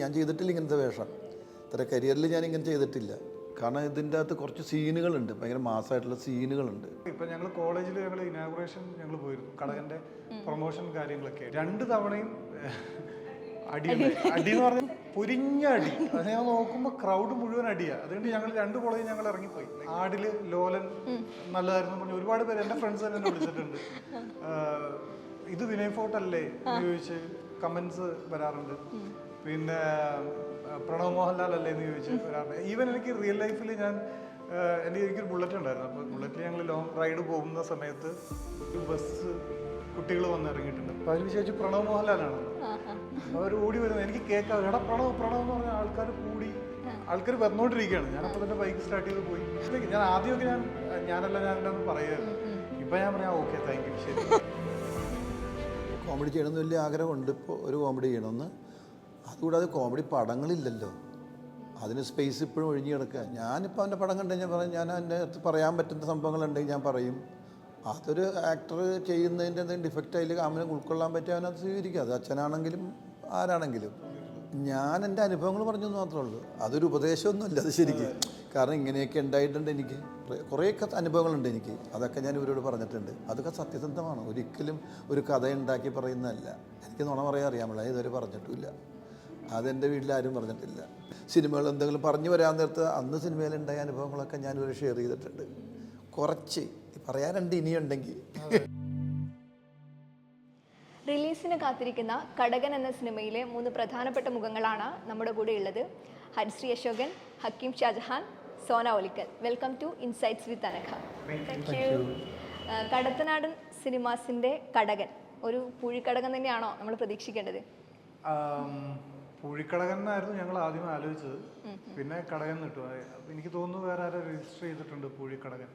ഞാൻ ചെയ്തിട്ടില്ല ഇങ്ങനത്തെ വേഷം. ഇത്ര കരിയറിൽ ഞാൻ ഇങ്ങനെ ചെയ്തിട്ടില്ല. കാരണം ഇതിൻ്റെ അകത്ത് കുറച്ച് സീനുകളുണ്ട്, ഭയങ്കര മാസമായിട്ടുള്ള സീനുകളുണ്ട്. ഇപ്പം ഞങ്ങൾ കോളേജിൽ ഇനാഗുറേഷൻ ഞങ്ങൾ പോയിരുന്നു, കടകൻ്റെ പ്രൊമോഷൻ കാര്യങ്ങളൊക്കെ 2 തവണയും അടി എന്ന് പറഞ്ഞാൽ പൊരിഞ്ഞ അടി. അത് ഞാൻ നോക്കുമ്പോൾ ക്രൗഡ് മുഴുവൻ അടിയാണ്. അതുകൊണ്ട് ഞങ്ങൾ 2 കോളേജ് ഞങ്ങൾ ഇറങ്ങിപ്പോയി. ആടിൽ ലോലൻ നല്ലതായിരുന്നു പറഞ്ഞ് ഒരുപാട് പേര് എൻ്റെ ഫ്രണ്ട്സ് തന്നെ എന്നെ വിളിച്ചിട്ടുണ്ട്. ഇത് വിനയ് ഫോർട്ട് അല്ലേ എന്ന് ചോദിച്ച് കമൻസ് വരാറുണ്ട്. പിന്നെ പ്രണവ് മോഹൻലാൽ അല്ലേ എന്ന് ചോദിച്ച് വരാറുണ്ട്. ഈവൻ എനിക്ക് റിയൽ ലൈഫിൽ എനിക്കൊരു ബുള്ളറ്റ് ഉണ്ടായിരുന്നു. അപ്പോൾ ബുള്ളറ്റിൽ ഞങ്ങൾ ലോങ് റൈഡ് പോകുന്ന സമയത്ത് ഒരു ബസ് കുട്ടികൾ വന്ന് ഇറങ്ങിയിട്ടുണ്ട്. അപ്പോൾ അതിന് ചോദിച്ചു പ്രണവ് മോഹൻലാലാണ്. അവർ ഓടി വരുന്നത് എനിക്ക് കേൾക്കാം, എടാ പ്രണവ് എന്ന് പറഞ്ഞ ആൾക്കാർ വന്നുകൊണ്ടിരിക്കുകയാണ്. ഞാനപ്പോൾ തന്നെ ബൈക്ക് സ്റ്റാർട്ട് ചെയ്ത് പോയി. ഞാൻ ആദ്യമൊക്കെ ഞാനല്ലെന്ന് പറയുമായിരുന്നു. ഇപ്പം ഞാൻ പറയാം ഓക്കെ താങ്ക് യു ശരി. കോമഡി ചെയ്യണമെന്ന് വലിയ ആഗ്രഹമുണ്ട് ഇപ്പോൾ, ഒരു കോമഡി ചെയ്യണമെന്ന്. അതുകൂടാതെ കോമഡി പടങ്ങളില്ലല്ലോ, അതിന് സ്പേസ് ഇപ്പോഴും ഒഴിഞ്ഞു കിടക്കുക. ഞാനിപ്പോൾ അവൻ്റെ പടം കണ്ടു കഴിഞ്ഞാൽ പറയും, ഞാൻ അതിൻ്റെ അടുത്ത് പറയാൻ പറ്റുന്ന സംഭവങ്ങളുണ്ടെങ്കിൽ ഞാൻ പറയും. അതൊരു ആക്ടർ ചെയ്യുന്നതിൻ്റെ എന്തെങ്കിലും ഡിഫക്റ്റ് അതിൽ അവനെ ഉൾക്കൊള്ളാൻ പറ്റിയ അവനത് സ്വീകരിക്കുക. അത് അച്ഛനാണെങ്കിലും ആരാണെങ്കിലും. ഞാൻ എൻ്റെ അനുഭവങ്ങൾ പറഞ്ഞെന്ന് മാത്രമേ ഉള്ളൂ, അതൊരു ഉപദേശമൊന്നുമില്ല അത് ശരിക്കും. കാരണം ഇങ്ങനെയൊക്കെ ഉണ്ടായിട്ടുണ്ട്, എനിക്ക് കുറേയൊക്കെ അനുഭവങ്ങളുണ്ട് എനിക്ക്. അതൊക്കെ ഞാൻ ഇവരോട് പറഞ്ഞിട്ടുണ്ട്. അതൊക്കെ സത്യസന്ധമാണ്, ഒരിക്കലും ഒരു കഥ ഉണ്ടാക്കി പറയുന്നതല്ല. എനിക്ക് നുണ പറയാൻ അറിയാമല്ലോ, ഇതുവരെ പറഞ്ഞിട്ടില്ല. അതെൻ്റെ വീട്ടിലാരും പറഞ്ഞിട്ടില്ല. സിനിമകൾ എന്തെങ്കിലും പറഞ്ഞു വരാൻ നേരത്ത് അന്ന് സിനിമയിലുണ്ടായ അനുഭവങ്ങളൊക്കെ ഞാനിവരെ ഷെയർ ചെയ്തിട്ടുണ്ട്. കുറച്ച് പറയാനുണ്ട് ഇനിയുണ്ടെങ്കിൽ. റിലീസിന് കാത്തിരിക്കുന്ന കടകൻ എന്ന സിനിമയിലെ 3 പ്രധാനപ്പെട്ട മുഖങ്ങളാണ് നമ്മുടെ കൂടെ ഉള്ളത്. Harisree Ashokan, Hakeem Shajahan, Sona Olickal. Welcome to insights with Anagha. Kadathanadan സിനിമാസിൻ്റെ കടകൻ ഒരു പൂഴിക്കടകൻ തന്നെയാണോ നമ്മൾ പ്രതീക്ഷിക്കേണ്ടത്? പൂഴിക്കടകൻ എന്നായിരുന്നു ഞങ്ങൾ ആദ്യം ആലോചിച്ചത്. പിന്നെ കടകൻ കിട്ടും. എനിക്ക് തോന്നുന്നു വേറെ ആരും രജിസ്റ്റർ ചെയ്തിട്ടുണ്ട് പൂഴിക്കടകൻ.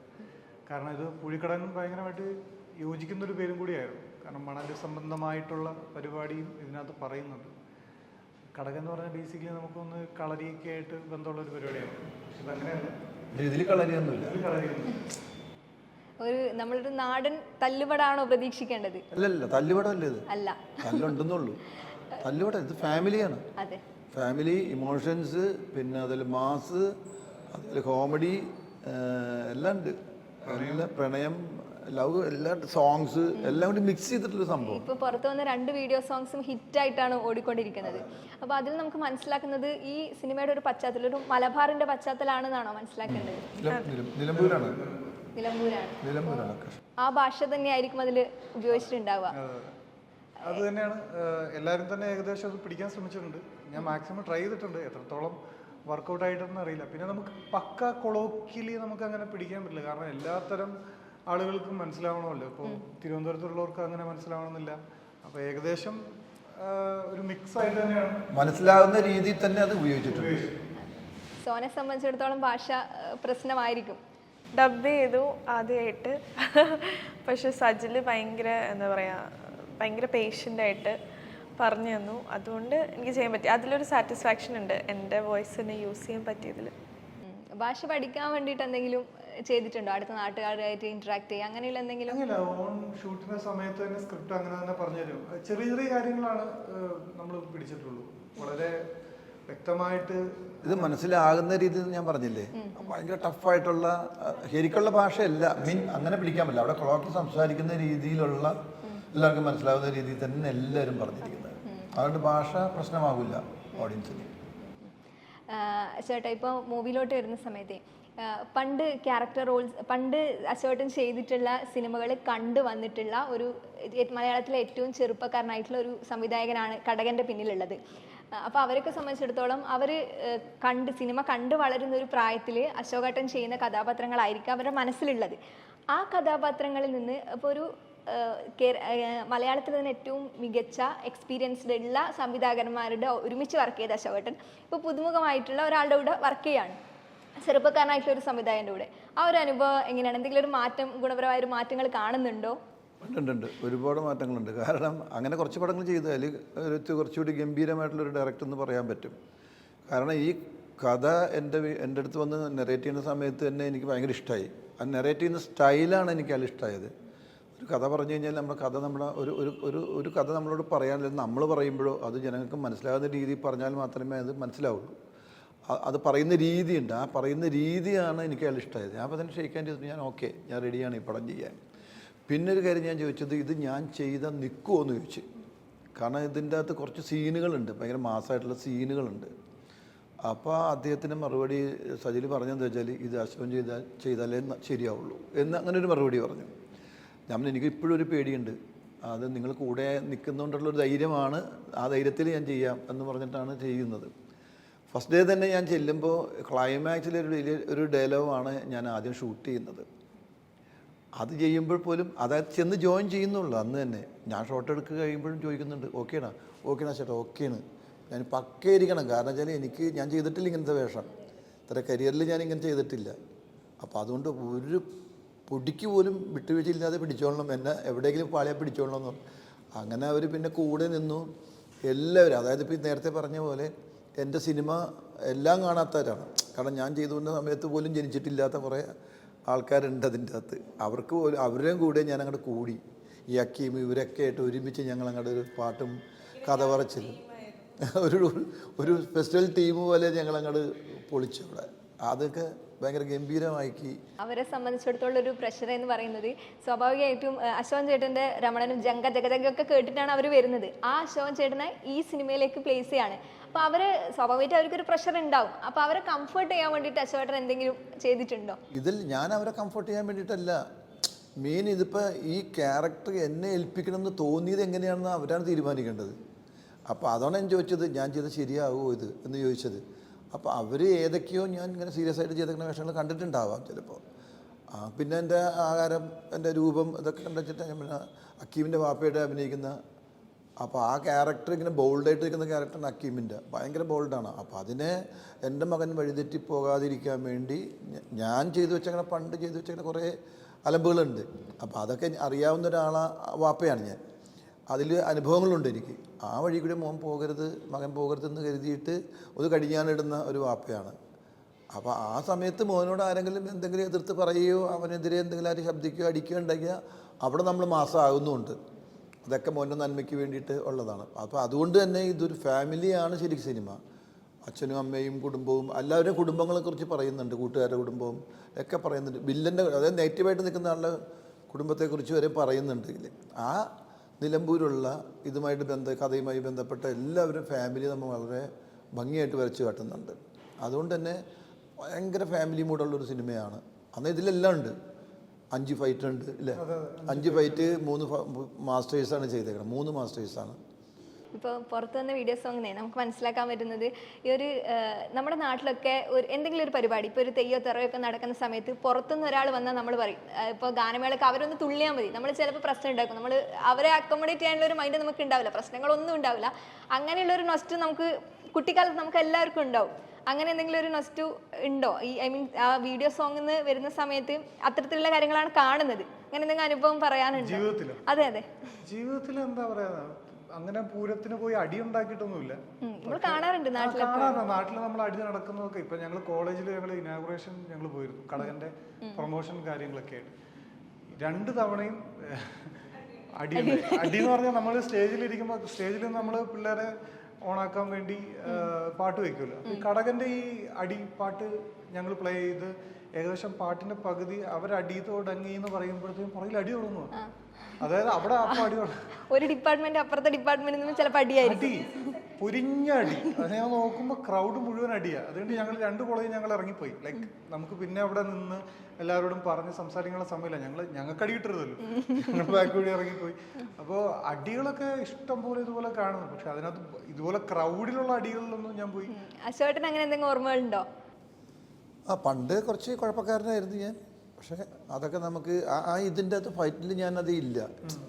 കാരണം ഇത് പൂഴിക്കടകൻ ഭയങ്കരമായിട്ട് യോജിക്കുന്നൊരു പേരും കൂടിയായിരുന്നു. കാരണം മണൽ സംബന്ധമായിട്ടുള്ള പരിപാടിയും ഇതിനകത്ത് പറയുന്നുണ്ട്. കടകൻ എന്ന് പറഞ്ഞാൽ ബേസിക്കലി നമുക്കൊന്ന് കളരിയൊക്കെ ആയിട്ട് ബന്ധമുള്ളൊരു പരിപാടിയാണ്. ഇതങ്ങനെയല്ല, ഇതിൽ കളരിയൊന്നുമില്ല. ഒരു നമ്മളൊരു നാടൻ തല്ലുപടാണോ പ്രതീക്ഷിക്കേണ്ടത്? അല്ലല്ല, തല്ലുപടമല്ലേ ഇത്. അല്ല, തല്ലുണ്ടെന്നുള്ളൂ. തല്ലുപടം ഇത് ഫാമിലിയാണ്. അതെ, ഫാമിലി, ഇമോഷൻസ്, പിന്നെ അതിൽ മാസ്, അതിൽ കോമഡി എല്ലാം ഉണ്ട്. എല്ലാം പ്രണയം, ലവ്, എല്ലാം സോങ്സ് എല്ലാം കൂടി മിക്സ് ചെയ്തിട്ടുള്ള സംഭവം. ഇപ്പൊ പുറത്തു വന്ന 2 വീഡിയോ സോങ്സും ഹിറ്റായിട്ടാണ് ഓടിക്കൊണ്ടിരിക്കുന്നത്. അപ്പൊ അതിൽ നമുക്ക് മനസ്സിലാക്കുന്നത് ഈ സിനിമയുടെ ഒരു പശ്ചാത്തലം ഒരു മലബാറിന്റെ പശ്ചാത്തലാണെന്നാണോ മനസ്സിലാക്കേണ്ടത്? നിലമ്പൂരാണ്. ആ ഭാഷ തന്നെയായിരിക്കും അതിൽ ഉപയോഗിച്ചിട്ടുണ്ടാവുക. അത് തന്നെയാണ്. എല്ലാവരും തന്നെ ഏകദേശം അത് പിടിക്കാൻ ശ്രമിച്ചിട്ടുണ്ട്. ഞാൻ മാക്സിമം ട്രൈ ചെയ്തിട്ടുണ്ട്. എത്രത്തോളം വർക്കൗട്ട് ആയിട്ടൊന്നും അറിയില്ല. പിന്നെ നമുക്ക് പക്ക കൊളോക്കിയലി നമുക്ക് അങ്ങനെ പിടിക്കാൻ പറ്റില്ല. കാരണം എല്ലാത്തരം ആളുകൾക്കും മനസ്സിലാവണമല്ലോ. ഇപ്പോൾ തിരുവനന്തപുരത്തുള്ളവർക്ക് അങ്ങനെ മനസ്സിലാവണമെന്നില്ല. അപ്പോൾ ഏകദേശം ഒരു മിക്സ് ആയിട്ട് തന്നെയാണ് മനസ്സിലാവുന്ന രീതിയിൽ തന്നെ അത് ഉപയോഗിച്ചിട്ടുണ്ട്. സോനെ സംബന്ധിച്ചിടത്തോളം ഭാഷ പ്രശ്നമായിരിക്കും. ഡബ് ചെയ്തു ആദ്യമായിട്ട്. പക്ഷെ സജിൽ ഭയങ്കര പേഷ്യൻ്റായിട്ട് പറഞ്ഞു തന്നു. അതുകൊണ്ട് എനിക്ക് ചെയ്യാൻ പറ്റി. അതിലൊരു സാറ്റിസ്ഫാക്ഷൻ ഉണ്ട് എൻ്റെ വോയിസിനെ യൂസ് ചെയ്യാൻ പറ്റിയതിൽ. ഭാഷ പഠിക്കാൻ വേണ്ടിയിട്ട് എന്തെങ്കിലും ചെയ്തിട്ടുണ്ടോ? അടുത്ത നാട്ടുകാരായിട്ട് ഇന്ററാക്ട് ചെയ്യുക അങ്ങനെയുള്ള എന്തെങ്കിലും? ഓൺ ഷൂട്ടിന്റെ സമയത്ത് തന്നെ സ്ക്രിപ്റ്റ് അങ്ങനെ തന്നെ പറഞ്ഞു തരും. ചെറിയ ചെറിയ കാര്യങ്ങളാണ് നമ്മൾ പിടിച്ചിട്ടുള്ളൂ. വളരെ വ്യക്തമായിട്ട് ഇത് മനസ്സിലാകുന്ന രീതിയിൽ ഞാൻ പറഞ്ഞില്ലേ, ഭയങ്കര ടഫായിട്ടുള്ള ശരിക്കുള്ള ഭാഷയല്ല. അങ്ങനെ പിടിക്കാൻ പറ്റില്ല. അവിടെ കൊളോക്കി സംസാരിക്കുന്ന രീതിയിലുള്ള എല്ലാവർക്കും മനസ്സിലാവുന്ന രീതിയിൽ തന്നെ എല്ലാവരും പറഞ്ഞിരിക്കുന്നത്. അതുകൊണ്ട് ഭാഷ പ്രശ്നമാകില്ല ഓഡിയൻസിന്. ചേട്ടാ, ഇപ്പോൾ മൂവിയിലോട്ട് വരുന്ന സമയത്ത് പണ്ട് ക്യാരക്ടർ റോൾസ് പണ്ട് അശോകൻ ചെയ്തിട്ടുള്ള സിനിമകൾ കണ്ടു വന്നിട്ടുള്ള ഒരു മലയാളത്തിലെ ഏറ്റവും ചെറുപ്പക്കാരനായിട്ടുള്ള ഒരു സംവിധായകനാണ് കടകൻ്റെ പിന്നിലുള്ളത്. അപ്പോൾ അവരൊക്കെ സംബന്ധിച്ചിടത്തോളം അവർ സിനിമ കണ്ട് വളരുന്ന ഒരു പ്രായത്തിൽ അശോകേട്ടൻ ചെയ്യുന്ന കഥാപാത്രങ്ങളായിരിക്കും അവരുടെ മനസ്സിലുള്ളത്. ആ കഥാപാത്രങ്ങളിൽ നിന്ന് ഇപ്പോൾ ഒരു മലയാളത്തിൽ തന്നെ ഏറ്റവും മികച്ച എക്സ്പീരിയൻസ്ഡ് ഉള്ള സംവിധായകന്മാരുടെ ഒരുമിച്ച് വർക്ക് ചെയ്ത അശോകേട്ടൻ ഇപ്പോൾ പുതുമുഖമായിട്ടുള്ള ഒരാളുടെ കൂടെ വർക്ക് ചെയ്യാണ്, ചെറുപ്പക്കാരനായിട്ടുള്ള ഒരു സംവിധായകൻ്റെ കൂടെ. ആ ഒരു അനുഭവം എങ്ങനെയാണ്? എന്തെങ്കിലും ഒരു മാറ്റം, ഗുണപരമായ ഒരു മാറ്റങ്ങൾ കാണുന്നുണ്ടോ? ഉണ്ട്, ഒരുപാട് മാറ്റങ്ങളുണ്ട്. കാരണം അങ്ങനെ കുറച്ച് പടങ്ങൾ ചെയ്താൽ കുറച്ചുകൂടി ഗംഭീരമായിട്ടുള്ളൊരു ഡയറക്ടർ എന്ന് പറയാൻ പറ്റും. കാരണം ഈ കഥ എൻ്റെ അടുത്ത് വന്ന് നെറേറ്റ് ചെയ്യുന്ന സമയത്ത് തന്നെ എനിക്ക് ഭയങ്കര ഇഷ്ടമായി. ആ നെറേറ്റ് ചെയ്യുന്ന സ്റ്റൈലാണ് എനിക്ക് അതിൽ ഇഷ്ടമായത്. ഒരു കഥ പറഞ്ഞു കഴിഞ്ഞാൽ നമ്മുടെ കഥ നമ്മുടെ ഒരു കഥ നമ്മളോട് പറയാനില്ല, നമ്മൾ പറയുമ്പോഴോ അത് ജനങ്ങൾക്ക് മനസ്സിലാകുന്ന രീതിയിൽ പറഞ്ഞാൽ മാത്രമേ അത് മനസ്സിലാവുള്ളൂ. അത് പറയുന്ന രീതിയുണ്ട്, ആ പറയുന്ന രീതിയാണ് എനിക്ക് അയാൾ ഇഷ്ടമായത്. ഞാൻ അപ്പോൾ തന്നെ ഷെയ്ക്കാൻ ചെയ്തിട്ട് ഞാൻ ഓക്കെ, ഞാൻ റെഡിയാണ് ഈ പടം ചെയ്യാൻ. പിന്നെ ഒരു കാര്യം ഞാൻ ചോദിച്ചത്, ഇത് ഞാൻ ചെയ്താൽ നിൽക്കുമോ എന്ന് ചോദിച്ചു. കാരണം ഇതിൻ്റെ അകത്ത് കുറച്ച് സീനുകളുണ്ട്, ഭയങ്കര മാസമായിട്ടുള്ള സീനുകളുണ്ട്. അപ്പോൾ അദ്ദേഹത്തിൻ്റെ മറുപടി സജിൽ പറഞ്ഞതെന്ന് വെച്ചാൽ, ഇത് അശ്വൻ ചെയ്താലേ ശരിയാവുള്ളൂ എന്ന് അങ്ങനെ ഒരു മറുപടി പറഞ്ഞു. ഞാൻ എനിക്ക് ഇപ്പോഴും ഒരു പേടിയുണ്ട്, അത് നിങ്ങൾ കൂടെ നിൽക്കുന്നുകൊണ്ടുള്ളൊരു ധൈര്യമാണ്, ആ ധൈര്യത്തിൽ ഞാൻ ചെയ്യാം എന്ന് പറഞ്ഞിട്ടാണ് ചെയ്യുന്നത്. ഫസ്റ്റ് ഡേ തന്നെ ഞാൻ ചെല്ലുമ്പോൾ ക്ലൈമാക്സിലെ ഒരു ഡയലോഗാണ് ഞാൻ ആദ്യം ഷൂട്ട് ചെയ്യുന്നത്. അത് ചെയ്യുമ്പോൾ പോലും അതായത് ചെന്ന് ജോയിൻ ചെയ്യുന്നുള്ളൂ. അന്ന് തന്നെ ഞാൻ ഷോട്ട് എടുക്കുക കഴിയുമ്പോഴും ചോദിക്കുന്നുണ്ട്, ഓക്കേണാ ചേട്ടാ, ഓക്കെയാണ്, ഞാൻ പക്കയായിരിക്കണം. കാരണം വെച്ചാൽ ഞാൻ ചെയ്തിട്ടില്ല ഇങ്ങനത്തെ വേഷം, ഇത്ര കരിയറിൽ ഞാൻ ഇങ്ങനെ ചെയ്തിട്ടില്ല. അപ്പോൾ അതുകൊണ്ട് ഒരു പൊടിക്ക് പോലും വിട്ടുവീഴ്ചയില്ലാതെ പിടിച്ചോളണം, എന്നെ എവിടെയെങ്കിലും പാളിയാൽ പിടിച്ചോളണം എന്ന് പറഞ്ഞു. അങ്ങനെ അവർ പിന്നെ കൂടെ നിന്നു എല്ലാവരും. അതായത് ഇപ്പോൾ നേരത്തെ പറഞ്ഞ പോലെ എൻ്റെ സിനിമ എല്ലാം കാണാത്തവരാണ്. കാരണം ഞാൻ ചെയ്തുകൊണ്ട സമയത്ത് പോലും ജനിച്ചിട്ടില്ലാത്ത കുറേ ആൾക്കാരുണ്ട് അതിൻ്റെ അകത്ത്. അവർക്ക് പോലും അവരുടെയും കൂടെ ഞാൻ അങ്ങോട്ട് കൂടി, ഈ അക്കീം ഇവരൊക്കെ ആയിട്ട് ഒരുമിച്ച് ഞങ്ങൾ അങ്ങോട്ട് ഒരു പാട്ടും കഥ പറച്ചിലും ഒരു ഫെസ്റ്റിവൽ ടീം പോലെ ഞങ്ങൾ അങ്ങോട്ട് പൊളിച്ചു അവിടെ. അതൊക്കെ ഭയങ്കര ഗംഭീരമാക്കി. അവരെ സംബന്ധിച്ചിടത്തോളം ഒരു പ്രഷർ എന്ന് പറയുന്നത് സ്വാഭാവികമായിട്ടും അശോകൻ ചേട്ടൻ്റെ രമണനും ജഗ ഒക്കെ കേട്ടിട്ടാണ് അവർ വരുന്നത്. ആ അശോകൻ ചേട്ടനെ ഈ സിനിമയിലേക്ക് പ്ലേസ് ചെയ്യാണ്. അപ്പോൾ അവര് സ്വാഭാവികമായിട്ട് അവർക്കൊരു പ്രഷർ ഉണ്ടാവും. അപ്പോൾ അവരെ കംഫർട്ട് ചെയ്യാൻ വേണ്ടിയിട്ട് അശോകൻ എന്തെങ്കിലും ചെയ്തിട്ടുണ്ടോ? ഇതിൽ ഞാൻ അവരെ കംഫർട്ട് ചെയ്യാൻ വേണ്ടിയിട്ടല്ല, മെയിൻ ഇതിപ്പോൾ ഈ ക്യാരക്ടർ എന്നെ ഏൽപ്പിക്കണമെന്ന് തോന്നിയത് എങ്ങനെയാണെന്ന് അവരാണ് തീരുമാനിക്കേണ്ടത്. അപ്പോൾ അതാണ് ഞാൻ ചോദിച്ചത്, ഞാൻ ചെയ്ത് ശരിയാവുമോ ഇത് എന്ന് ചോദിച്ചത്. അപ്പോൾ അവർ ഏതൊക്കെയോ ഞാൻ ഇങ്ങനെ സീരിയസ് ആയിട്ട് ചെയ്തിരിക്കുന്ന വേഷങ്ങൾ കണ്ടിട്ടുണ്ടാവാം ചിലപ്പോൾ. പിന്നെ എൻ്റെ ആകാരം, എൻ്റെ രൂപം ഇതൊക്കെ കണ്ടുവച്ചിട്ട് ഞാൻ പിന്നെ അക്കീമിൻ്റെ വാപ്പയായിട്ട് അഭിനയിക്കുന്ന, അപ്പോൾ ആ ക്യാരക്ടർ ഇങ്ങനെ ബോൾഡായിട്ട് നിൽക്കുന്ന ക്യാരക്ടറാണ് അക്കീമിൻ്റെ, ഭയങ്കര ബോൾഡാണ്. അപ്പോൾ അതിനെ എൻ്റെ മകൻ വഴിതെറ്റി പോകാതിരിക്കാൻ വേണ്ടി ഞാൻ ചെയ്തു വെച്ചങ്ങനെ പണ്ട് ചെയ്തു വെച്ചങ്ങനെ കുറേ അലമ്പുകളുണ്ട്. അപ്പോൾ അതൊക്കെ അറിയാവുന്ന വാപ്പയാണ് ഞാൻ, അതിൽ അനുഭവങ്ങളുണ്ട് എനിക്ക്. ആ വഴി കൂടി മകൻ പോകരുതെന്ന് കരുതിയിട്ട് ഒരു കടിഞ്ഞാണിടുന്ന ഒരു വാപ്പയാണ്. അപ്പോൾ ആ സമയത്ത് മോനോട് ആരെങ്കിലും എന്തെങ്കിലും എതിർത്ത് പറയുകയോ അവനെതിരെ എന്തെങ്കിലും ആരും ശബ്ദിക്കുകയോ അടിക്കുകയോ ഉണ്ടെങ്കിൽ അവിടെ നമ്മൾ മാസമാകുന്നുമുണ്ട്. അതൊക്കെ മോൻ്റെ നന്മയ്ക്ക് വേണ്ടിയിട്ട് ഉള്ളതാണ്. അപ്പോൾ അതുകൊണ്ട് തന്നെ ഇതൊരു ഫാമിലിയാണ് ശരിക്കും സിനിമ. അച്ഛനും അമ്മയും കുടുംബവും എല്ലാവരുടെയും കുടുംബങ്ങളെക്കുറിച്ച് പറയുന്നുണ്ട്, കൂട്ടുകാരുടെ കുടുംബവും ഒക്കെ പറയുന്നുണ്ട്. വില്ലൻ്റെ അതായത് നെഗറ്റീവായിട്ട് നിൽക്കുന്ന ആളുടെ കുടുംബത്തെക്കുറിച്ച് വരെ പറയുന്നുണ്ട്. ആ നിലമ്പൂരുള്ള കഥയുമായി ബന്ധപ്പെട്ട എല്ലാവരും ഫാമിലി നമ്മൾ വളരെ ഭംഗിയായിട്ട് വരച്ച് കാട്ടുന്നുണ്ട്. അതുകൊണ്ട് തന്നെ ഭയങ്കര ഫാമിലി മൂഡുള്ളൊരു സിനിമയാണ്. അന്ന് ഇതിലെല്ലാം ഉണ്ട്. 5 ഫൈറ്റ് ഉണ്ട് ഇല്ലേ? 5 ഫൈറ്റ് 3 മാസ്റ്റേഴ്സാണ് ചെയ്തേക്കണം. 3 മാസ്റ്റേഴ്സാണ്. ഇപ്പോൾ പുറത്തു വന്ന വീഡിയോ സോങ്ങിനെ നമുക്ക് മനസ്സിലാക്കാൻ പറ്റുന്നത് ഈ ഒരു നമ്മുടെ നാട്ടിലൊക്കെ എന്തെങ്കിലും ഒരു പരിപാടി, ഇപ്പോൾ ഒരു തെയ്യോ തെറയോ ഒക്കെ നടക്കുന്ന സമയത്ത് പുറത്തുനിന്ന് ഒരാൾ വന്നാൽ നമ്മൾ പറയും, ഇപ്പോൾ ഗാനമേളക്ക് അവരൊന്ന് തുള്ളിയാൽ മതി, നമ്മൾ ചിലപ്പോൾ പ്രശ്നം ഉണ്ടാക്കും, നമ്മൾ അവരെ അക്കോമഡേറ്റ് ചെയ്യാനുള്ള ഒരു മൈൻഡ് നമുക്ക് ഉണ്ടാവില്ല, പ്രശ്നങ്ങളൊന്നും ഉണ്ടാവില്ല. അങ്ങനെയുള്ളൊരു നൊസ്റ്റ് നമുക്ക് കുട്ടിക്കാലത്ത് നമുക്ക് എല്ലാവർക്കും ഉണ്ടാവും. അങ്ങനെ എന്തെങ്കിലും ഒരു നൊസ്റ്റു ഉണ്ടോ? ആ വീഡിയോ സോങ്ങിന്ന് വരുന്ന സമയത്ത് അത്തരത്തിലുള്ള കാര്യങ്ങളാണ് കാണുന്നത്. അങ്ങനെ എന്തെങ്കിലും അനുഭവം പറയാനുണ്ടോ ജീവിതത്തിൽ? അതെ ജീവിതത്തിൽ എന്താ പറയാ, അങ്ങനെ പൂരത്തിന് പോയി അടി ഉണ്ടാക്കിയിട്ടൊന്നുമില്ല. നമ്മൾ കാണാറുണ്ട് നാട്ടിൽ നമ്മൾ അടി നടക്കുന്നതൊക്കെ. ഇപ്പൊ ഞങ്ങൾ കോളേജിൽ ഇനാഗുറേഷൻ ഞങ്ങൾ പോയിരുന്നു, കടകന്റെ പ്രൊമോഷൻ കാര്യങ്ങളൊക്കെ ആയിട്ട്. 2 തവണയും അടി എന്ന് പറഞ്ഞാൽ നമ്മൾ സ്റ്റേജിലിരിക്കുമ്പോൾ സ്റ്റേജിൽ നമ്മൾ പിള്ളേരെ ഓണാക്കാൻ വേണ്ടി പാട്ട് വെക്കുമല്ലോ. ഈ കടകന്റെ ഈ അടി പാട്ട് ഞങ്ങൾ പ്ലേ ചെയ്ത് ഏകദേശം പാട്ടിന്റെ പകുതി അവരടി തുടങ്ങി എന്ന് പറയുമ്പോഴത്തേക്കും പുറകിൽ അടി തുടങ്ങുക. അതായത് അവിടെ അപ്പം അടി ഒരു ഡിപ്പാർട്ട്മെന്റ് അപ്പുറത്തെ ഡിപ്പാർട്ട്മെന്റിൽ നിന്ന് ചിലപ്പോൾ അടി പൊരിഞ്ഞ അടി. അത് ഞാൻ നോക്കുമ്പോൾ ക്രൗഡ് മുഴുവൻ അടിയാ. അതുകൊണ്ട് ഞങ്ങൾ 2 കോളേജ് ഞങ്ങൾ ഇറങ്ങിപ്പോയി. ലൈക്ക് നമുക്ക് പിന്നെ അവിടെ നിന്ന് എല്ലാവരോടും പറഞ്ഞ് സംസാരിക്കാനുള്ള സമയമില്ല. ഞങ്ങൾക്ക് അടി കിട്ടരുതല്ലോ, ഞങ്ങൾ ബാക്ക് വഴി ഇറങ്ങിപ്പോയി. അപ്പോൾ അടികളൊക്കെ ഇഷ്ടം പോലെ ഇതുപോലെ കാണുന്നു. പക്ഷെ അതിനകത്ത് ഇതുപോലെ ക്രൗഡിലുള്ള അടികളിലൊന്നും ഞാൻ പോയി. അശോകൻ അങ്ങനെ എന്തെങ്കിലും ഓർമ്മകളുണ്ടോ? പണ്ട് കുറച്ച് കുഴപ്പക്കാരനായിരുന്നു ഞാൻ. പക്ഷേ അതൊക്കെ നമുക്ക് ഇതിൻ്റെ അകത്ത് ഫൈറ്റിൽ ഞാനത് ഇല്ല,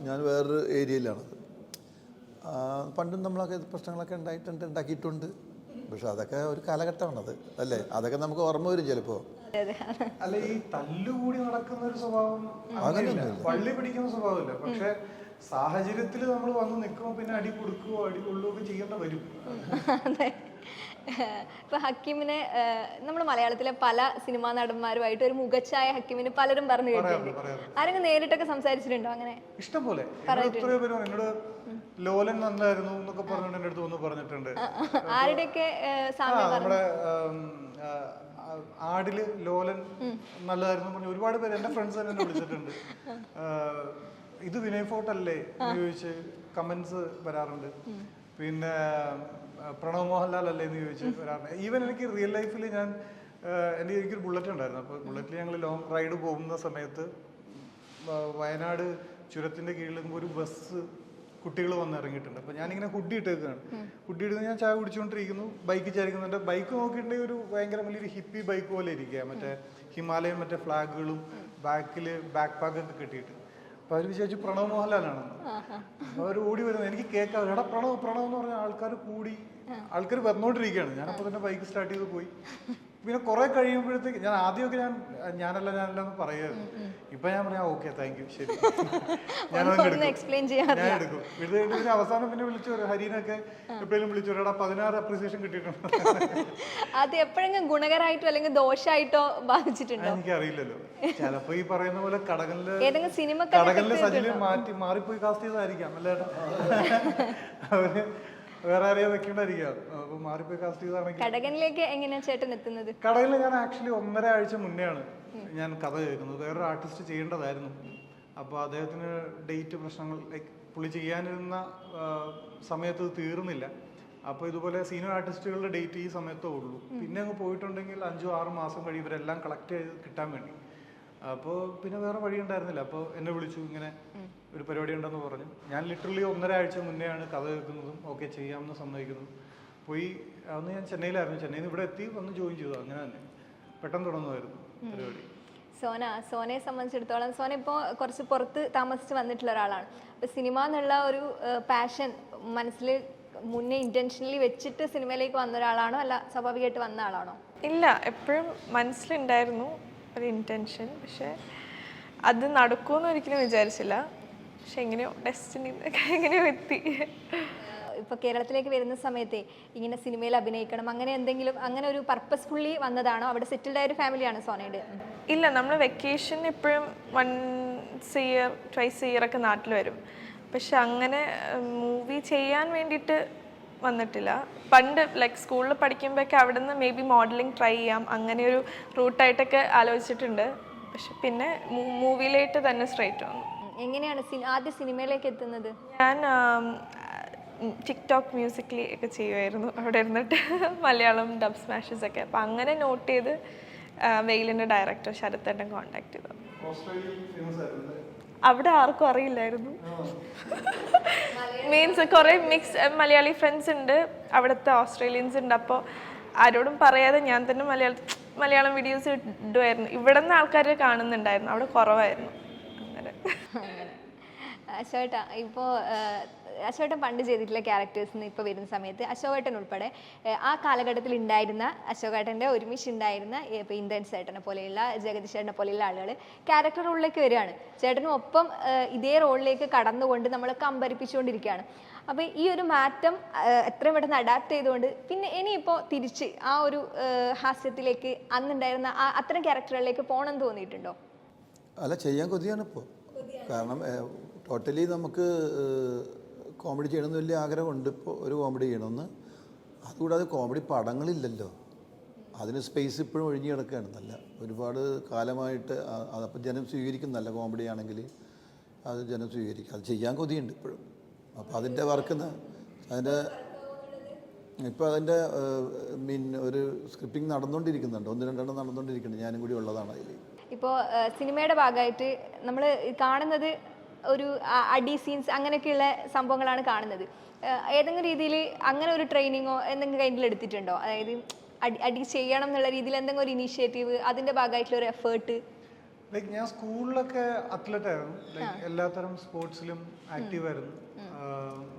ഞാൻ വേറൊരു ഏരിയയിലാണത്. പണ്ടും നമ്മളൊക്കെ പ്രശ്നങ്ങളൊക്കെ ഉണ്ടാക്കിയിട്ടുണ്ട്. പക്ഷെ അതൊക്കെ ഒരു കാലഘട്ടമാണത് അല്ലേ, അതൊക്കെ നമുക്ക് ഓർമ്മ വരും ചിലപ്പോൾ. അല്ല, ഈ തല്ലുകൂടി നടക്കുന്ന ഒരു സ്വഭാവം പള്ളി പിടിക്കുന്ന സ്വഭാവമില്ല. പക്ഷെ സാഹചര്യത്തിൽ നമ്മൾ വന്ന് നിൽക്കുമ്പോൾ പിന്നെ അടി കൊടുക്കുകയോ അടി കൊള്ളുകയോ ചെയ്യേണ്ട വരും. ഇപ്പൊ ഹക്കീമിനെ നമ്മൾ മലയാളത്തിലെ പല സിനിമാ നടന്മാരുമായിട്ട് ഒരു മുഖച്ഛായ ഹക്കീമിന് പലരും പറഞ്ഞു കേട്ടിട്ടുണ്ട്. ആരെങ്കിലും നേരിട്ടൊക്കെ സംസാരിച്ചിട്ടുണ്ടോ അങ്ങനെ? ഇഷ്ടം പോലെ എത്രയോ പേര് എന്നോട് ലോലൻ നന്നായിരുന്നു എന്നൊക്കെ പറഞ്ഞുകൊണ്ട് എൻ്റെ അടുത്ത് വന്ന് പറഞ്ഞിട്ടുണ്ട്. ആരുടെയൊക്കെ നമ്മുടെ ആടില് ലോലൻ നല്ലതായിരുന്നു പറഞ്ഞ ഒരുപാട് പേര് എൻ്റെ ഫ്രണ്ട്സ് തന്നെ എന്നെ വിളിച്ചിട്ടുണ്ട്. ഇത് വിനയ് ഫോർട്ട് അല്ലേ എന്ന് ചോദിച്ച് കമന്റ്സ് വരാറുണ്ട്. പിന്നെ പ്രണവ് മോഹൻലാൽ അല്ലേ എന്ന് ചോദിച്ച് വരാറുണ്ട്. ഈവൻ എനിക്ക് റിയൽ ലൈഫിൽ എനിക്കൊരു ബുള്ളറ്റ് ഉണ്ടായിരുന്നു. അപ്പോൾ ബുള്ളറ്റിൽ ഞങ്ങൾ ലോങ് റൈഡ് പോകുന്ന സമയത്ത് വയനാട് ചുരത്തിന്റെ കീഴിൽ ഒരു ബസ് കുട്ടികൾ വന്ന് ഇറങ്ങിയിട്ടുണ്ട്. അപ്പോൾ ഞാനിങ്ങനെ ഹുഡി ഇട്ടേക്കാണ്. ഹുഡി ഇട്ട് ഞാൻ ചായ കുടിച്ചുകൊണ്ടിരിക്കുന്നു, ബൈക്ക് ചാരിക്കുന്നുണ്ട്. ബൈക്ക് നോക്കിയിട്ടുണ്ടെങ്കിൽ ഒരു ഭയങ്കര വലിയൊരു ഹിപ്പി ബൈക്ക് പോലെ ഇരിക്കുക, മറ്റേ ഹിമാലയൻ മറ്റേ ഫ്ലാഗുകളും ബാക്കിൽ ബാക്ക് പാക്കൊക്കെ കെട്ടിയിട്ട്. അപ്പൊ അവർ വിചാരിച്ചു പ്രണവ് മോഹൻലാലാണെന്ന്. അവർ ഓടി വരുന്നത് എനിക്ക് കേൾക്കാം, എടാ പ്രണവ് പ്രണവ് എന്ന് പറഞ്ഞ ആൾക്കാർ വന്നോണ്ടിരിക്കുകയാണ്. ഞാനപ്പോൾ തന്നെ ബൈക്ക് സ്റ്റാർട്ട് ചെയ്ത് പോയി. പിന്നെ കുറെ കഴിയുമ്പോഴത്തേക്ക് ആദ്യമൊക്കെ ഞാനല്ല എന്ന് പറയുമായിരുന്നു. ഇപ്പൊ ഞാൻ പറയാം ഓക്കെ താങ്ക് യു ശരി ഞാൻ എടുക്കും. ഇത് അവസാനം പിന്നെ വിളിച്ചു ഹരീനൊക്കെ എപ്പോഴും വിളിച്ചു എടാ 16 അപ്രീസിയേഷൻ കിട്ടിയിട്ടുണ്ട്. അത് എപ്പോഴെങ്കിലും ഗുണകരമായിട്ടോ അല്ലെങ്കിൽ ദോഷമായിട്ടോ ബാധിച്ചിട്ടുണ്ടോ എനിക്കറിയില്ലല്ലോ. ചിലപ്പോ ഈ പറയുന്ന പോലെ സിനിമ സജില് മാറിപ്പോയി കാസ്റ്റ് ചെയ്തായിരിക്കാം. അല്ലേട്ടാ അവര് വേറെ ആരെയും വെക്കേണ്ടായിരിക്കാം. അപ്പൊ മാറിപ്പോയി കാസ്റ്റ് ചെയ്താണെങ്കിൽ. കടകനിലേക്ക് എങ്ങനെയാ ചേട്ടൻ എത്തുന്നത്? കടകനിൽ ഞാൻ ആക്ച്വലി 1.5 ആഴ്ച മുന്നെയാണ് ഞാൻ കഥ കേൾക്കുന്നത്. വേറൊരു ആർട്ടിസ്റ്റ് ചെയ്യേണ്ടതായിരുന്നു. അപ്പോൾ അദ്ദേഹത്തിന് ഡേറ്റ് പ്രശ്നങ്ങൾ ലൈക്ക് പുള്ളി ചെയ്യാനിരുന്ന സമയത്ത് തീർന്നില്ല. അപ്പോൾ ഇതുപോലെ സീനിയർ ആർട്ടിസ്റ്റുകളുടെ ഡേറ്റ് ഈ സമയത്തേ ഉള്ളൂ. പിന്നെ അങ്ങ് പോയിട്ടുണ്ടെങ്കിൽ 5-6 മാസം കഴിയും ഇവരെല്ലാം കളക്ട് ചെയ്ത് കിട്ടാൻ വേണ്ടി. അപ്പോൾ പിന്നെ വേറെ വഴി ഉണ്ടായിരുന്നില്ല. അപ്പോൾ എന്നെ വിളിച്ചു, ഇങ്ങനെ ഒരു പരിപാടി ഉണ്ടെന്ന് പറഞ്ഞു. ഞാൻ ലിറ്ററലി 1.5 ആഴ്ച മുന്നെയാണ് കഥ കേൾക്കുന്നതും ഓക്കെ ചെയ്യാമെന്ന് സമ്മതിക്കുന്നതും. പോയി അന്ന് ഞാൻ ചെന്നൈയിലായിരുന്നു. ചെന്നൈയിൽ നിന്ന് ഇവിടെ എത്തി വന്ന് ജോയിൻ ചെയ്തു. അങ്ങനെ തന്നെ പെട്ടെന്ന് തുടങ്ങുമായിരുന്നു പരിപാടി. സോനയെ സംബന്ധിച്ചിടത്തോളം സോന ഇപ്പോൾ കുറച്ച് പുറത്ത് താമസിച്ച് വന്നിട്ടുള്ള ഒരാളാണ്. അപ്പോൾ സിനിമ എന്നുള്ള ഒരു പാഷൻ മനസ്സിൽ മുന്നേ ഇന്റൻഷനലി വെച്ചിട്ട് സിനിമയിലേക്ക് വന്ന ഒരാളാണോ അല്ല സ്വാഭാവികമായിട്ട് വന്ന ആളാണോ? ഇല്ല, എപ്പോഴും മനസ്സിലുണ്ടായിരുന്നു ഒരു ഇൻറ്റൻഷൻ. പക്ഷെ അത് നടക്കുമെന്ന് ഒരിക്കലും വിചാരിച്ചില്ല. പക്ഷെ എങ്ങനെയോ ഡെസ്റ്റിനി എങ്ങനെയോ എത്തി. ഇപ്പൊ കേരളത്തിലേക്ക് വരുന്ന സമയത്തെ ഇങ്ങനെ സിനിമയിൽ അഭിനയിക്കണം അങ്ങനെ എന്തെങ്കിലും അങ്ങനെ ഒരു പർപ്പസ്ഫുള്ളി വന്നതാണോ? അവിടെ സെറ്റിൽഡ് ആയ ഒരു ഫാമിലിയാണ് സോനയുടെ? ഇല്ല, നമ്മൾ വെക്കേഷൻ എപ്പോഴും 1 ഇയർ 2 ഇയർ ഒക്കെ നാട്ടിൽ വരും. പക്ഷെ അങ്ങനെ മൂവി ചെയ്യാൻ വേണ്ടിയിട്ട് വന്നിട്ടില്ല. പണ്ട് ലൈക്ക് സ്കൂളിൽ പഠിക്കുമ്പോഴൊക്കെ അവിടെ നിന്ന് മേ ബി മോഡലിംഗ് ട്രൈ ചെയ്യാം അങ്ങനെ ഒരു റൂട്ടായിട്ടൊക്കെ ആലോചിച്ചിട്ടുണ്ട്. പക്ഷെ പിന്നെ മൂവിയിലേക്ക് തന്നെ സ്ട്രേറ്റ് വന്നു. എങ്ങനെയാണ് ആദ്യം സിനിമയിലേക്ക് എത്തുന്നത്? ഞാൻ ടിക്ടോക്ക് മ്യൂസിക്കലി ഒക്കെ ചെയ്യുമായിരുന്നു അവിടെ ഇരുന്നിട്ട്, മലയാളം ഡബ് സ്മാഷസ് ഒക്കെ. അപ്പം അങ്ങനെ നോട്ട് ചെയ്ത് വെയിലിൻ്റെ ഡയറക്ടർ ശരത്തേട്ടൻ കോണ്ടാക്ട് ചെയ്തു. അവിടെ ആർക്കും അറിയില്ലായിരുന്നു. മീൻസ് കുറേ മിക്സ് മലയാളി ഫ്രണ്ട്സ് ഉണ്ട്, അവിടുത്തെ ഓസ്ട്രേലിയൻസ് ഉണ്ട്. അപ്പോൾ ആരോടും പറയാതെ ഞാൻ തന്നെ മലയാളം വീഡിയോസ് ഇടുമായിരുന്നു. ഇവിടെ നിന്ന് ആൾക്കാർ കാണുന്നുണ്ടായിരുന്നു, അവിടെ കുറവായിരുന്നു. അങ്ങനെ അശോകേട്ട ഇപ്പോൾ അശോകേട്ടൻ പണ്ട് ചെയ്തിട്ടുള്ള ക്യാരക്ടേഴ്സിന് ഇപ്പോൾ വരുന്ന സമയത്ത് അശോകേട്ടൻ ഉൾപ്പെടെ ആ കാലഘട്ടത്തിൽ ഉണ്ടായിരുന്ന അശോകേട്ടൻ്റെ ഒരുമിച്ച് ഉണ്ടായിരുന്ന ഇപ്പോൾ ഇന്ദ്രൻ ചേട്ടനെ പോലെയുള്ള ജഗദീഷ് ചേട്ടനെ പോലെയുള്ള ആളുകൾ ക്യാരക്ടർ റോളിലേക്ക് വരികയാണ്. ചേട്ടനും ഒപ്പം ഇതേ റോളിലേക്ക് കടന്നുകൊണ്ട് നമ്മളൊക്കെ അമ്പരിപ്പിച്ചുകൊണ്ടിരിക്കുകയാണ്. അപ്പോൾ ഈ ഒരു മാറ്റം എത്രയും പെട്ടെന്ന് അഡാപ്റ്റ് ചെയ്തുകൊണ്ട് പിന്നെ ഇനിയിപ്പോൾ തിരിച്ച് ആ ഒരു ഹാസ്യത്തിലേക്ക് അന്നുണ്ടായിരുന്ന അത്തരം ക്യാരക്ടറുകളിലേക്ക് പോകണമെന്ന് തോന്നിയിട്ടുണ്ടോ? അല്ല, ചെയ്യാൻ കൊതിയാണ് ഇപ്പോൾ. കാരണം ടോട്ടലി നമുക്ക് കോമഡി ചെയ്യണമെന്ന് വലിയ ആഗ്രഹമുണ്ട്. ഇപ്പോൾ ഒരു കോമഡി ചെയ്യണമെന്ന്. അതുകൂടാതെ കോമഡി പടങ്ങളില്ലല്ലോ, അതിന് സ്പേസ് ഇപ്പോഴും ഒഴിഞ്ഞു കിടക്കുകയാണ്. നല്ല ഒരുപാട് കാലമായിട്ട് അതപ്പോൾ ജനം സ്വീകരിക്കും. നല്ല കോമഡി ആണെങ്കിൽ അത് ജനം സ്വീകരിക്കും. അത് ചെയ്യാൻ കൊതിയുണ്ട് ഇപ്പോഴും. അപ്പോൾ അതിൻ്റെ വർക്കിന്ന് ഇപ്പോൾ അതിൻ്റെ ഒരു സ്ക്രിപ്റ്റിംഗ് നടന്നുകൊണ്ടിരിക്കുന്നുണ്ട്. 1-2 നടന്നുകൊണ്ടിരിക്കുന്നുണ്ട്. ഞാനും കൂടി ഉള്ളതാണ് അതിൽ. ഇപ്പോൾ സിനിമയുടെ ഭാഗമായിട്ട് നമ്മൾ കാണുന്നത് ഒരു അടി സീൻസ് അങ്ങനെയൊക്കെയുള്ള സംഭവങ്ങളാണ് കാണുന്നത്. ഏതെങ്കിലും രീതിയിൽ അങ്ങനെ ഒരു ട്രെയിനിങ്ങോ എന്തെങ്കിലും കയ്യിൽ എടുത്തിട്ടുണ്ടോ? അതായത് അടി ചെയ്യണം എന്നുള്ള രീതിയിൽ എന്തെങ്കിലും ഒരു ഇനീഷ്യേറ്റീവ്, അതിൻ്റെ ഭാഗമായിട്ടുള്ള ഒരു എഫേർട്ട്? ലൈക്ക് ഞാൻ സ്കൂളിലൊക്കെ അത്ലറ്റ് ആയിരുന്നു. ലൈക്ക് എല്ലാത്തരം സ്പോർട്സിലും ആക്റ്റീവ് ആയിരുന്നു.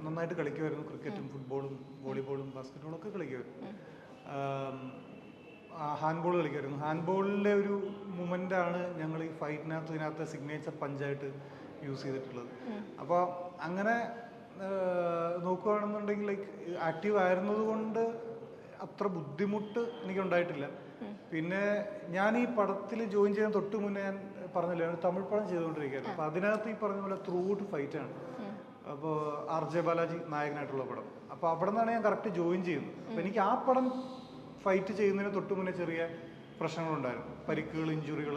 നന്നായിട്ട് കളിക്കുമായിരുന്നു. ക്രിക്കറ്റും ഫുട്ബോളും വോളിബോളും ബാസ്കറ്റ്ബോളും ഒക്കെ കളിക്കുമായിരുന്നു. ഹാൻഡ്ബോൾ കളിക്കുമായിരുന്നു. ഹാൻഡ്ബോളിൻ്റെ ഒരു മൂമെൻ്റാണ് ഞങ്ങൾ ഈ ഇതിനകത്ത് സിഗ്നേച്ചർ പഞ്ചായിട്ട് യൂസ് ചെയ്തിട്ടുള്ളത്. അപ്പോൾ അങ്ങനെ നോക്കുകയാണെന്നുണ്ടെങ്കിൽ ലൈക്ക് ആക്റ്റീവ് ആയിരുന്നത് കൊണ്ട് അത്ര ബുദ്ധിമുട്ട് എനിക്കുണ്ടായിട്ടില്ല. പിന്നെ ഞാൻ ഈ പടത്തിൽ ജോയിൻ ചെയ്യാൻ തൊട്ട് മുന്നേ ഞാൻ പറഞ്ഞില്ല, ഞാൻ തമിഴ് പടം ചെയ്തുകൊണ്ടിരിക്കുകയായിരുന്നു. അപ്പോൾ അതിനകത്ത് ഈ പറഞ്ഞ പോലെ ത്രൂ ഔട്ട് ഫൈറ്റാണ്. അപ്പോൾ RJ ബാലാജി നായകനായിട്ടുള്ള പടം. അപ്പോൾ അവിടെ നിന്നാണ് ഞാൻ കറക്റ്റ് ജോയിൻ ചെയ്യുന്നത്. അപ്പോൾ എനിക്ക് ആ പടം ഫൈറ്റ് ചെയ്യുന്നതിന് തൊട്ട് മുന്നേ ചെറിയ പ്രശ്നങ്ങളുണ്ടായിരുന്നു, പരിക്കുകൾ, ഇഞ്ചുറികൾ,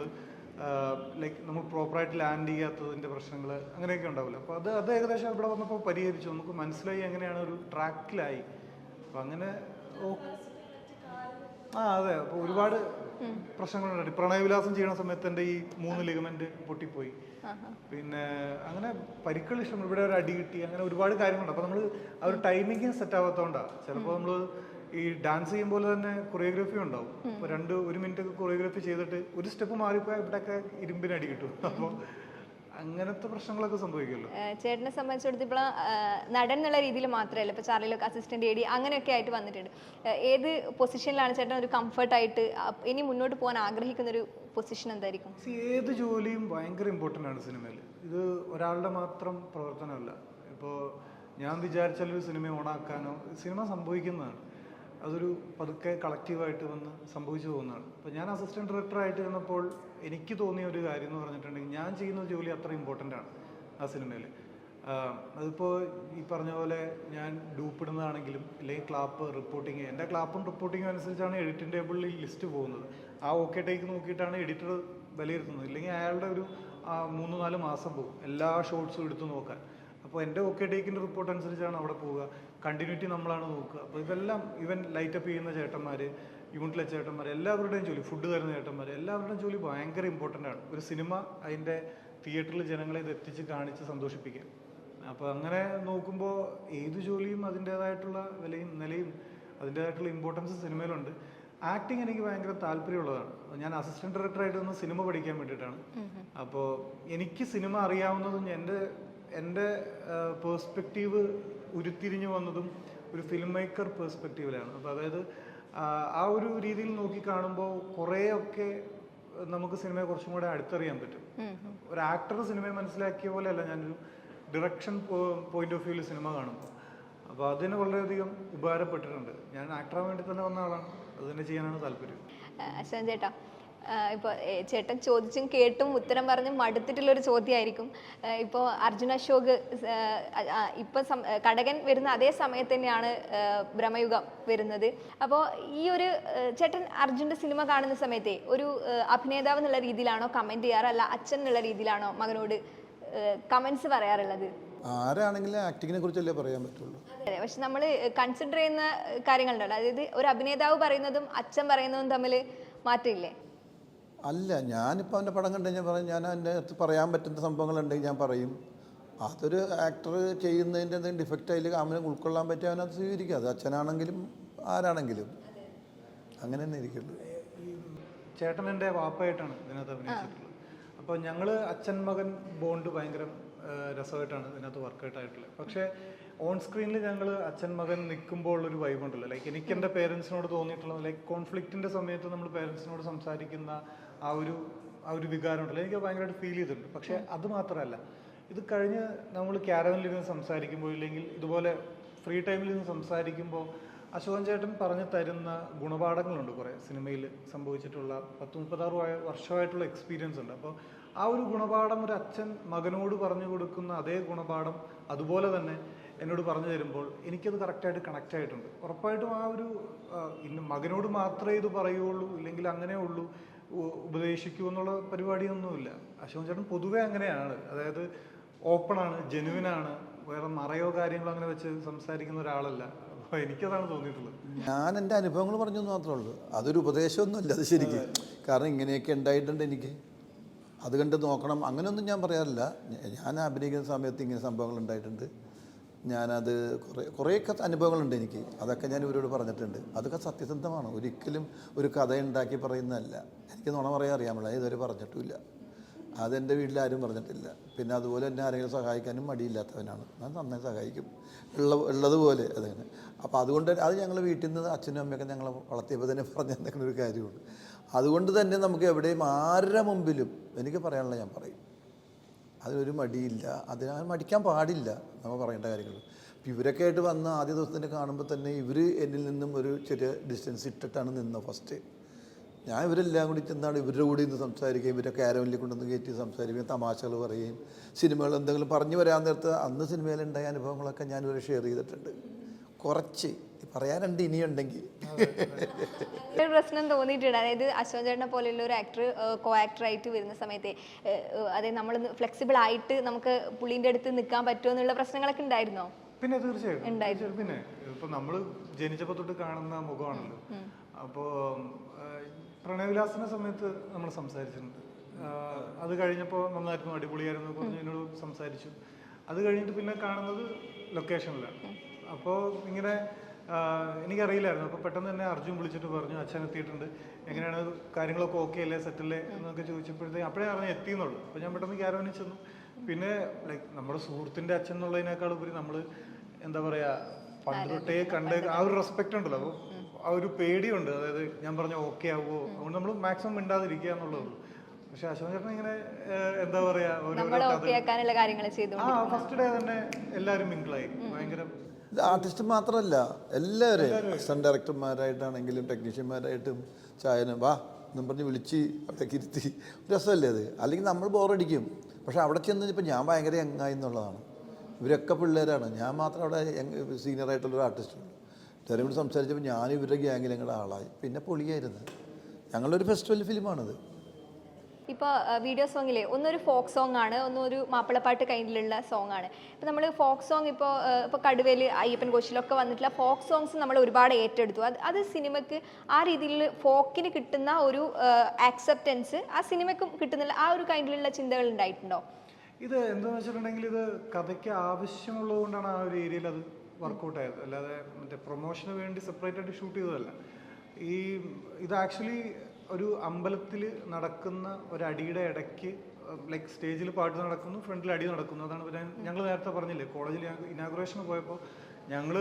ലൈക്ക് നമ്മൾ പ്രോപ്പറായിട്ട് ലാൻഡ് ചെയ്യാത്തതിൻ്റെ പ്രശ്നങ്ങൾ, അങ്ങനെയൊക്കെ ഉണ്ടാവില്ല. അപ്പോൾ അത് ഏകദേശം ഇവിടെ വന്നപ്പോൾ പരിഹരിച്ചു. നമുക്ക് മനസ്സിലായി എങ്ങനെയാണ് ഒരു ട്രാക്കിലായി. അപ്പം അങ്ങനെ അതെ. അപ്പോൾ ഒരുപാട് പ്രശ്നങ്ങളുണ്ടായി. പ്രണയവിലാസം ചെയ്യുന്ന സമയത്ത് എൻ്റെ ഈ 3 ലിഗമെന്റ് പൊട്ടിപ്പോയി. പിന്നെ അങ്ങനെ പരിക്കുകൾ ഇഷ്ടം, ഇവിടെ ഒരു അടി കിട്ടി, അങ്ങനെ ഒരുപാട് കാര്യങ്ങളുണ്ട്. അപ്പോൾ നമ്മൾ ആ ഒരു ടൈമിങ് സെറ്റ് ആവാത്തതുകൊണ്ടാണ്. ചിലപ്പോൾ നമ്മൾ ഈ ഡാൻസ് ചെയ്യുമ്പോൾ തന്നെ കൊറിയോഗ്രാഫി ഉണ്ടാവും. ഇപ്പോൾ 1 മിനിറ്റ് കൊറിയോഗ്രാഫി ചെയ്തിട്ട് ഒരു സ്റ്റെപ്പ് മാറിപ്പോയാൽ ഇവിടെയൊക്കെ ഇരുമ്പിന് അടി കിട്ടും. അപ്പോൾ അങ്ങനത്തെ പ്രശ്നങ്ങളൊക്കെ സംഭവിക്കുമല്ലോ. ചേട്ടനെ സംബന്ധിച്ചിടത്തോളം നടൻ എന്നുള്ള രീതിയിൽ മാത്രമല്ല, ഇപ്പോൾ ചാർലിയിലൊക്കെ അസിസ്റ്റന്റ് AD അങ്ങനെയൊക്കെ ആയിട്ട് വന്നിട്ടുണ്ട്. ഏത് പൊസിഷനിലാണ് ചേട്ടൻ ഒരു കംഫർട്ടായിട്ട് ഇനി മുന്നോട്ട് പോകാൻ ആഗ്രഹിക്കുന്ന ഒരു പൊസിഷൻ എന്തായിരിക്കും? ഏത് ജോലിയും ഭയങ്കര ഇമ്പോർട്ടൻ്റ് ആണ് സിനിമയിൽ. ഇത് ഒരാളുടെ മാത്രം പ്രവർത്തനമല്ല. ഇപ്പോൾ ഞാൻ വിചാരിച്ചാലൊരു സിനിമ ഓണാക്കാനോ, സിനിമ സംഭവിക്കുന്നതാണ്. അതൊരു പതുക്കെ കളക്റ്റീവായിട്ട് വന്ന് സംഭവിച്ചു പോകുന്നതാണ്. അപ്പോൾ ഞാൻ അസിസ്റ്റൻറ്റ് ഡയറക്ടറായിട്ട് ഇരുന്നപ്പോൾ എനിക്ക് തോന്നിയ ഒരു കാര്യം എന്ന് പറഞ്ഞിട്ടുണ്ടെങ്കിൽ, ഞാൻ ചെയ്യുന്ന ജോലി അത്ര ഇമ്പോർട്ടൻ്റ് ആണ് ആ സിനിമയിൽ. അതിപ്പോൾ ഈ പറഞ്ഞ പോലെ ഞാൻ ഡൂപ്പിടുന്നതാണെങ്കിലും, അല്ലെങ്കിൽ ക്ലാപ്പ്, റിപ്പോർട്ടിങ്, എൻ്റെ ക്ലാപ്പും റിപ്പോർട്ടിങ്ങും അനുസരിച്ചാണ് എഡിറ്റിംഗ് ടേബിളിൽ ലിസ്റ്റ് പോകുന്നത്. ആ ഓക്കെ ടേക്ക് നോക്കിയിട്ടാണ് എഡിറ്റർ വിലയിരുത്തുന്നത്. ഇല്ലെങ്കിൽ അയാളുടെ ഒരു 3-4 മാസം പോകും എല്ലാ ഷോട്ട്സും എടുത്ത് നോക്കാൻ. അപ്പോൾ എൻ്റെ ഓക്കെ ടേക്കിൻ്റെ റിപ്പോർട്ട് അനുസരിച്ചാണ് അവിടെ പോവുക. കണ്ടിന്യൂറ്റി നമ്മളാണ് നോക്കുക. അപ്പോൾ ഇതെല്ലാം ഈവൻ ലൈറ്റപ്പ് ചെയ്യുന്ന ചേട്ടന്മാർ, യൂണിറ്റിലെ ചേട്ടന്മാർ, എല്ലാവരുടെയും ജോലി, ഫുഡ് തരുന്ന ചേട്ടന്മാർ, എല്ലാവരുടെയും ജോലി ഭയങ്കര ഇമ്പോർട്ടൻ്റ് ആണ്. ഒരു സിനിമ അതിൻ്റെ തിയേറ്ററിൽ ജനങ്ങളെ ഇത് എത്തിച്ച് കാണിച്ച് സന്തോഷിപ്പിക്കുക. അപ്പോൾ അങ്ങനെ നോക്കുമ്പോൾ ഏത് ജോലിയും അതിൻ്റേതായിട്ടുള്ള വിലയും നിലയും അതിൻ്റേതായിട്ടുള്ള ഇമ്പോർട്ടൻസ് സിനിമയിലുണ്ട്. ആക്ടിങ് എനിക്ക് ഭയങ്കര താല്പര്യമുള്ളതാണ്. ഞാൻ അസിസ്റ്റൻറ്റ് ഡയറക്ടറായിട്ട് നിന്ന് സിനിമ പഠിക്കാൻ വേണ്ടിയിട്ടാണ്. അപ്പോൾ എനിക്ക് സിനിമ അറിയാവുന്നതും എൻ്റെ പേഴ്സ്പെക്റ്റീവ് ഉരുത്തിരിഞ്ഞു വന്നതും ഒരു ഫിലിം മേക്കർ പേഴ്സ്പെക്റ്റീവിലാണ്. അപ്പോൾ അതായത് ആ ഒരു രീതിയിൽ നോക്കി കാണുമ്പോൾ കുറേയൊക്കെ നമുക്ക് സിനിമയെ കുറച്ചും കൂടെ അടുത്തറിയാൻ പറ്റും. ഒരു ആക്ടർ സിനിമയെ മനസ്സിലാക്കിയ പോലെയല്ല ഞാനൊരു ഡിറക്ഷൻ പോയിന്റ് ഓഫ് വ്യൂവിൽ സിനിമ കാണുമ്പോൾ. അപ്പോൾ അതിന് വളരെയധികം ഉപകാരപ്പെട്ടിട്ടുണ്ട്. ഞാൻ ആക്ടറാൻ വേണ്ടി തന്നെ വന്ന ആളാണ്. അത് തന്നെ ചെയ്യാനാണ് താല്പര്യം. അശ്വൻ ചേട്ടാ, ഇപ്പോൾ ചേട്ടൻ ചോദിച്ചും കേട്ടും ഉത്തരം പറഞ്ഞും മടുത്തിട്ടുള്ളൊരു ചോദ്യമായിരിക്കും. ഇപ്പോൾ അർജുന അശോക് ഇപ്പം കടകൻ വരുന്ന അതേ സമയത്ത് തന്നെയാണ് ഭ്രമയുഗം വരുന്നത്. അപ്പോൾ ഈ ഒരു ചേട്ടൻ അർജുൻ്റെ സിനിമ കാണുന്ന സമയത്തെ ഒരു അഭിനേതാവ് എന്നുള്ള രീതിയിലാണോ കമൻറ്റ് ചെയ്യാറ്, അല്ല അച്ഛൻ എന്നുള്ള രീതിയിലാണോ മകനോട് കമൻസ് പറയാറുള്ളത്? ആരാണെങ്കിലും ആക്ടിങ്ങിനെ കുറിച്ചല്ലേ പറയാൻ പറ്റുള്ളൂ. അതെ, പക്ഷെ നമ്മൾ കൺസിഡർ ചെയ്യുന്ന കാര്യങ്ങളുണ്ടല്ലോ, അതായത് ഒരു അഭിനേതാവ് പറയുന്നതും അച്ഛൻ പറയുന്നതും തമ്മിൽ മാറ്റമില്ലേ? അല്ല, ഞാനിപ്പോൾ അവൻ്റെ പടം കണ്ടു കഴിഞ്ഞാൽ പറയും, ഞാൻ അതിൻ്റെ അടുത്ത് പറയാൻ പറ്റുന്ന സംഭവങ്ങളുണ്ടെങ്കിൽ ഞാൻ പറയും. അതൊരു ആക്ടർ ചെയ്യുന്നതിൻ്റെ എന്തെങ്കിലും ഡിഫക്റ്റ് അതിൽ അവനെ ഉൾക്കൊള്ളാൻ പറ്റിയ അവനത് സ്വീകരിക്കുക. അത് അച്ഛനാണെങ്കിലും ആരാണെങ്കിലും അങ്ങനെ തന്നെ ഇരിക്കുള്ളൂ. ചേട്ടൻ എൻ്റെ വാപ്പായിട്ടാണ് ഇതിനകത്ത് അഭിനയിച്ചിട്ടുള്ളത്. അപ്പോൾ ഞങ്ങൾ അച്ഛൻ മകൻ ബോണ്ട് ഭയങ്കര രസമായിട്ടാണ് ഇതിനകത്ത് വർക്കൗട്ടായിട്ടുള്ളത്. പക്ഷേ ഓൺ സ്ക്രീനിൽ ഞങ്ങൾ അച്ഛൻ മകൻ നിൽക്കുമ്പോൾ ഉള്ളൊരു വൈബ് ഉണ്ടല്ലോ, ലൈക്ക് എനിക്ക് എൻ്റെ പേരൻസിനോട് തോന്നിയിട്ടുള്ളത്, ലൈക്ക് കോൺഫ്ലിക്റ്റിൻ്റെ സമയത്ത് നമ്മൾ പേരൻസിനോട് സംസാരിക്കുന്ന ആ ഒരു വികാരം ഉണ്ടല്ലോ, എനിക്ക് ഭയങ്കരമായിട്ട് ഫീൽ ചെയ്തിട്ടുണ്ട്. പക്ഷേ അത് മാത്രമല്ല, ഇത് കഴിഞ്ഞ് നമ്മൾ ക്യാരവനിലിരുന്ന് സംസാരിക്കുമ്പോൾ, ഇല്ലെങ്കിൽ ഇതുപോലെ ഫ്രീ ടൈമിലിരുന്ന് സംസാരിക്കുമ്പോൾ അശോകൻ ചേട്ടൻ പറഞ്ഞു തരുന്ന ഗുണപാഠങ്ങളുണ്ട്. കുറേ സിനിമയിൽ സംഭവിച്ചിട്ടുള്ള 10-36 വർഷമായിട്ടുള്ള എക്സ്പീരിയൻസ് ഉണ്ട്. അപ്പോൾ ആ ഒരു ഗുണപാഠം ഒരു അച്ഛൻ മകനോട് പറഞ്ഞു കൊടുക്കുന്ന അതേ ഗുണപാഠം അതുപോലെ തന്നെ എന്നോട് പറഞ്ഞു തരുമ്പോൾ എനിക്കത് കറക്റ്റായിട്ട് കണക്റ്റ് ആയിട്ടുണ്ട്. ഉറപ്പായിട്ടും ആ ഒരു മകനോട് മാത്രമേ ഇത് പറയുള്ളൂ, ഇല്ലെങ്കിൽ അങ്ങനെ ഉള്ളൂ, ഉപദേശിക്കൂ എന്നുള്ള പരിപാടിയൊന്നുമില്ല. അശോകൻ ചേട്ടൻ പൊതുവെ അങ്ങനെയാണ്. അതായത് ഓപ്പണാണ്, ജെനുവിനാണ്, വേറെ മറയോ കാര്യങ്ങളോ അങ്ങനെ വെച്ച് സംസാരിക്കുന്ന ഒരാളല്ല. അപ്പോൾ എനിക്കതാണ് തോന്നിയിട്ടുള്ളത്. ഞാൻ എൻ്റെ അനുഭവങ്ങൾ പറഞ്ഞെന്ന് മാത്രമേ ഉള്ളൂ. അതൊരു ഉപദേശമൊന്നുമില്ല അത് ശരിക്കും. കാരണം ഇങ്ങനെയൊക്കെ ഉണ്ടായിട്ടുണ്ട് എനിക്ക്, അത് കണ്ട് നോക്കണം അങ്ങനെയൊന്നും ഞാൻ പറയാറില്ല. ഞാൻ അഭിനയിക്കുന്ന സമയത്ത് ഇങ്ങനെ സംഭവങ്ങൾ ഉണ്ടായിട്ടുണ്ട്. ഞാനത് കുറേയൊക്കെ അനുഭവങ്ങളുണ്ട് എനിക്ക്. അതൊക്കെ ഞാൻ ഇവരോട് പറഞ്ഞിട്ടുണ്ട്. അതൊക്കെ സത്യസന്ധമാണ്. ഒരിക്കലും ഒരു കഥ ഉണ്ടാക്കി പറയുന്നതല്ല. എനിക്ക് നുണ പറയാൻ അറിയാമല്ല, ഇതുവരെ പറഞ്ഞിട്ടുമില്ല. അതെൻ്റെ വീട്ടിലാരും പറഞ്ഞിട്ടില്ല. പിന്നെ അതുപോലെ എന്നെ ആരെങ്കിലും സഹായിക്കാനും മടിയില്ലാത്തവനാണ്. ഞാൻ നന്നായി സഹായിക്കും, ഉള്ളതുപോലെ അതങ്ങനെ. അപ്പോൾ അതുകൊണ്ട് അത് ഞങ്ങൾ വീട്ടിൽ നിന്ന് അച്ഛനും അമ്മയൊക്കെ ഞങ്ങളെ വളർത്തിയപ്പോൾ തന്നെ പറഞ്ഞു തന്നിരിക്കുന്ന ഒരു കാര്യമുണ്ട്. അതുകൊണ്ട് തന്നെ നമുക്ക് എവിടെയും ആരുടെ മുമ്പിലും എനിക്ക് പറയാനുള്ള ഞാൻ പറയും. അതിനൊരു മടിയില്ല. അതിന് മടിക്കാൻ പാടില്ല നമ്മൾ പറയേണ്ട കാര്യങ്ങൾ. ഇവരൊക്കെ ആയിട്ട് വന്ന ആദ്യ ദിവസം തന്നെ കാണുമ്പോൾ തന്നെ ഇവർ എന്നിൽ നിന്നും ഒരു ചെറിയ ഡിസ്റ്റൻസ് ഇട്ടിട്ടാണ് നിന്നത് ഫസ്റ്റ്. ഞാൻ ഇവരെല്ലാം കൂടി ചെന്നാണ് ഇവരുടെ കൂടെ ഇന്ന് സംസാരിക്കുകയും ഇവരെ കാരവനിൽ കൊണ്ടുവന്ന് കയറ്റി സംസാരിക്കുകയും തമാശകൾ പറയുകയും സിനിമകൾ എന്തെങ്കിലും പറഞ്ഞു വരാൻ നേരത്ത് അന്ന് സിനിമയിലുണ്ടായ അനുഭവങ്ങളൊക്കെ ഞാൻ ഇവരെ ഷെയർ ചെയ്തിട്ടുണ്ട്. കുറച്ച് പറയാനുണ്ട് ഇനിയുണ്ടെങ്കിൽ. ഒരു പ്രശ്നം തോന്നിയിട്ടുണ്ട്, അതായത് അശോക് ചേട്ടനെ പോലെയുള്ള ഒരു ആക്ടർ കോ ആക്ടറായിട്ട് വരുന്ന സമയത്ത് അതായത് നമ്മൾ ഫ്ലെക്സിബിൾ ആയിട്ട് നമുക്ക് പുള്ളിൻ്റെ അടുത്ത് നിൽക്കാൻ പറ്റുമോ എന്നുള്ള പ്രശ്നങ്ങളൊക്കെ ഉണ്ടായിരുന്നോ? പിന്നെ തീർച്ചയായിട്ടും. പിന്നെ ഇപ്പൊ നമ്മള് ജനിച്ചപ്പോ തൊട്ട് കാണുന്ന മുഖമാണല്ലോ. അപ്പോ പ്രണയവിലാസന സമയത്ത് നമ്മൾ സംസാരിച്ചിട്ടുണ്ട്. അത് കഴിഞ്ഞപ്പോൾ നന്നായിരുന്നു, അടിപൊളിയായിരുന്നു പറഞ്ഞ് എന്നോട് സംസാരിച്ചു. അത് കഴിഞ്ഞിട്ട് പിന്നെ കാണുന്നത് ലൊക്കേഷനിലാണ്. അപ്പോൾ ഇങ്ങനെ എനിക്കറിയില്ലായിരുന്നു. അപ്പോൾ പെട്ടെന്ന് തന്നെ അർജുൻ വിളിച്ചിട്ട് പറഞ്ഞു അച്ഛൻ എത്തിയിട്ടുണ്ട്, എങ്ങനെയാണ് കാര്യങ്ങളൊക്കെ ഓക്കെ അല്ലേ, സെറ്റല്ലേ എന്നൊക്കെ ചോദിച്ചപ്പോഴത്തേക്ക് അപ്പോഴേ അറിഞ്ഞ് എത്തിയെന്നുള്ളൂ. അപ്പോൾ ഞാൻ പെട്ടെന്ന് ക്യാരവനിൽ ചെന്നു. പിന്നെ ലൈക്ക് നമ്മുടെ സുഹൃത്തിൻ്റെ അച്ഛൻ എന്നുള്ളതിനേക്കാൾ ഉപരി നമ്മൾ എന്താ പറയുക, പണ്ട് തൊട്ടേ കണ്ട് ആ ഒരു റെസ്പെക്റ്റ് ഉണ്ടല്ലോ. അപ്പോൾ ആ ഒരു പേടിയുണ്ട്, അതായത് ഞാൻ പറഞ്ഞ ഓക്കെ ആവുമോ, അതുകൊണ്ട് നമ്മൾ മാക്സിമം മിണ്ടാതിരിക്കുക എന്നുള്ളത്. പക്ഷെ അശോക് ചേട്ടൻ ഇങ്ങനെ എന്താ പറയാ, ഫസ്റ്റ് ഡേ തന്നെ എല്ലാവരും മിങ്കിളായി. ഭയങ്കര ആർട്ടിസ്റ്റ് മാത്രമല്ല എല്ലാവരും അസിസ്റ്റന്റ് ഡയറക്ടർമാരായിട്ടാണെങ്കിലും ടെക്നീഷ്യന്മാരായിട്ടും ചായനും വാ എന്നും പറഞ്ഞ് വിളിച്ച് അവിടേക്ക് ഇരുത്തി. രസമല്ലേ അത്? അല്ലെങ്കിൽ നമ്മൾ ബോറടിക്കും. പക്ഷെ അവിടെ ചെന്ന് ഇപ്പം ഞാൻ ഭയങ്കര യങ്ങായി എന്നുള്ളതാണ്. ഇവരൊക്കെ പിള്ളേരാണ്, ഞാൻ മാത്രം അവിടെ സീനിയറായിട്ടുള്ളൊരു ആർട്ടിസ്റ്റുണ്ട്. എല്ലാവരും കൂടി സംസാരിച്ചപ്പോൾ ഞാൻ ഇവരുടെ ഗ്യാങ്ങിൽ ഞങ്ങളുടെ ആളായി. പിന്നെ പൊളിയായിരുന്നു. ഞങ്ങളൊരു ഫെസ്റ്റിവൽ ഫിലിമാണിത്. ഇപ്പോൾ വീഡിയോ സോങ്ങിൽ ഒന്നൊരു ഫോക്ക് സോങ് ആണ്, ഒന്നൊരു മാപ്പിളപ്പാട്ട് കൈൻഡിലുള്ള സോങ് ആണ്. ഇപ്പോൾ നമ്മൾ ഫോക്ക് സോങ് ഇപ്പോൾ കടുവയിൽ അയ്യപ്പൻ കോശിലൊക്കെ വന്നിട്ടുള്ള ഫോക്ക് സോങ്സ് നമ്മൾ ഒരുപാട് ഏറ്റെടുത്തു. അത് സിനിമയ്ക്ക് ആ രീതിയിൽ ഫോക്കിന് കിട്ടുന്ന ഒരു ആക്സെപ്റ്റൻസ് ആ സിനിമയ്ക്കും കിട്ടുന്നില്ല, ആ ഒരു കൈൻഡിലുള്ള ചിന്തകൾ ഉണ്ടായിട്ടുണ്ടോ? ഇത് എന്താണെന്ന് വെച്ചിട്ടുണ്ടെങ്കിൽ ഇത് കഥയ്ക്ക് ആവശ്യമുള്ളത് കൊണ്ടാണ് ആ ഒരു ഏരിയയിൽ അത് വർക്കൗട്ട് ആയത്. അല്ലാതെ മറ്റേ പ്രൊമോഷന് വേണ്ടി സെപ്പറേറ്റ് ആയിട്ട് ഷൂട്ട് ചെയ്തതല്ല. ഇത് ആക്ച്വലി ഒരു അമ്പലത്തിൽ നടക്കുന്ന ഒരു അടിയുടെ ഇടയ്ക്ക് ലൈക്ക് സ്റ്റേജിൽ പാട്ട് നടക്കുന്നു, ഫ്രണ്ടിൽ അടി നടക്കുന്നു. അതാണ് ഞങ്ങൾ നേരത്തെ പറഞ്ഞില്ലേ, കോളേജിൽ ഇനാഗുറേഷന് പോയപ്പോൾ ഞങ്ങൾ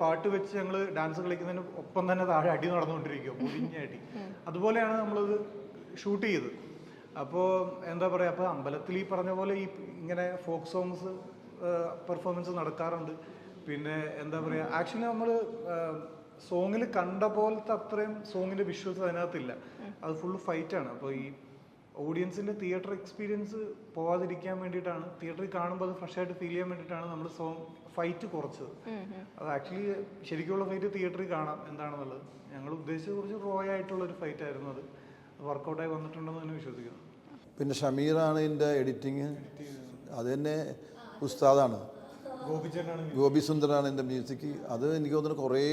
പാട്ട് വെച്ച് ഞങ്ങൾ ഡാൻസ് കളിക്കുന്നതിന് ഒപ്പം തന്നെ താഴെ അടി നടന്നുകൊണ്ടിരിക്കുക, മുടിഞ്ഞ അടി. അതുപോലെയാണ് നമ്മളത് ഷൂട്ട് ചെയ്തത്. അപ്പോൾ എന്താ പറയുക, അപ്പോൾ അമ്പലത്തിൽ ഈ പറഞ്ഞ പോലെ ഈ ഇങ്ങനെ ഫോക്ക് സോങ്സ് പെർഫോമൻസ് നടക്കാറുണ്ട്. പിന്നെ എന്താ പറയുക, ആക്ച്വലി നമ്മൾ സോങ്ങിൽ കണ്ട പോലത്തെ അത്രയും സോങ്ങിൻ്റെ വിഷ്വൽസ് അതിനകത്തില്ല. അത് ഫുള്ള് ഫൈറ്റാണ്. അപ്പോൾ ഈ ഓഡിയൻസിൻ്റെ തിയേറ്റർ എക്സ്പീരിയൻസ് പോവാതിരിക്കാൻ വേണ്ടിയിട്ടാണ്, തിയേറ്ററിൽ കാണുമ്പോൾ അത് ഫ്രഷായിട്ട് ഫീൽ ചെയ്യാൻ വേണ്ടിയിട്ടാണ് നമ്മൾ ഫൈറ്റ് കുറച്ചത്. അത് ആക്ച്വലി ശരിക്കുള്ള ഫൈറ്റ് തിയേറ്ററിൽ കാണാം എന്താണെന്നുള്ളത്. ഞങ്ങൾ ഉദ്ദേശിച്ചത് കുറച്ച് റോ ആയിട്ടുള്ളൊരു ഫൈറ്റ് ആയിരുന്നു. അത് വർക്കൗട്ടായി വന്നിട്ടുണ്ടെന്ന് തന്നെ വിശ്വസിക്കുന്നു. പിന്നെ ഷമീറാണ് ഇതിൻ്റെ എഡിറ്റിങ്, അത് തന്നെ ഉസ്താദാണ്. ഗോപി സുന്ദറാണ് എൻ്റെ മ്യൂസിക്. അത് എനിക്ക് തോന്നുന്നു കുറേ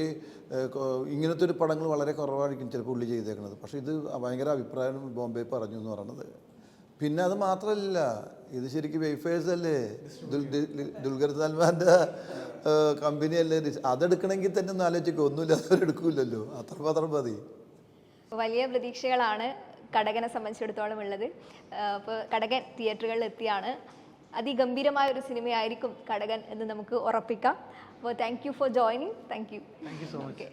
ഇങ്ങനത്തെ ഒരു പടങ്ങൾ വളരെ കുറവായിരിക്കും ചിലപ്പോൾ ഉള്ളി ചെയ്തേക്കുന്നത്. പക്ഷേ ഇത് ഭയങ്കര അഭിപ്രായം ബോംബെ പറഞ്ഞു എന്ന് പറയുന്നത്. പിന്നെ അത് മാത്രമല്ല, ഇത് ശരിക്കും വെയ്ഫേഴ്സ് അല്ലേ, ദുൽഖർ സൽമാൻ്റെ കമ്പനി അല്ലേ. അതെടുക്കണമെങ്കിൽ തന്നെ ഒന്ന് ആലോചിക്കുക, ഒന്നുമില്ലാതെ അവരെടുക്കില്ലല്ലോ. അത്ര മതി. വലിയ പ്രതീക്ഷകളാണ് കടകനെ സംബന്ധിച്ചിടത്തോളം ഉള്ളത്. അപ്പോൾ കടകൻ തിയേറ്ററുകളിൽ എത്തിയാണ്. അതിഗംഭീരമായ ഒരു സിനിമയായിരിക്കും കടകൻ എന്ന് നമുക്ക് ഉറപ്പിക്കാം. അപ്പോൾ thank you for joining. Thank you so much.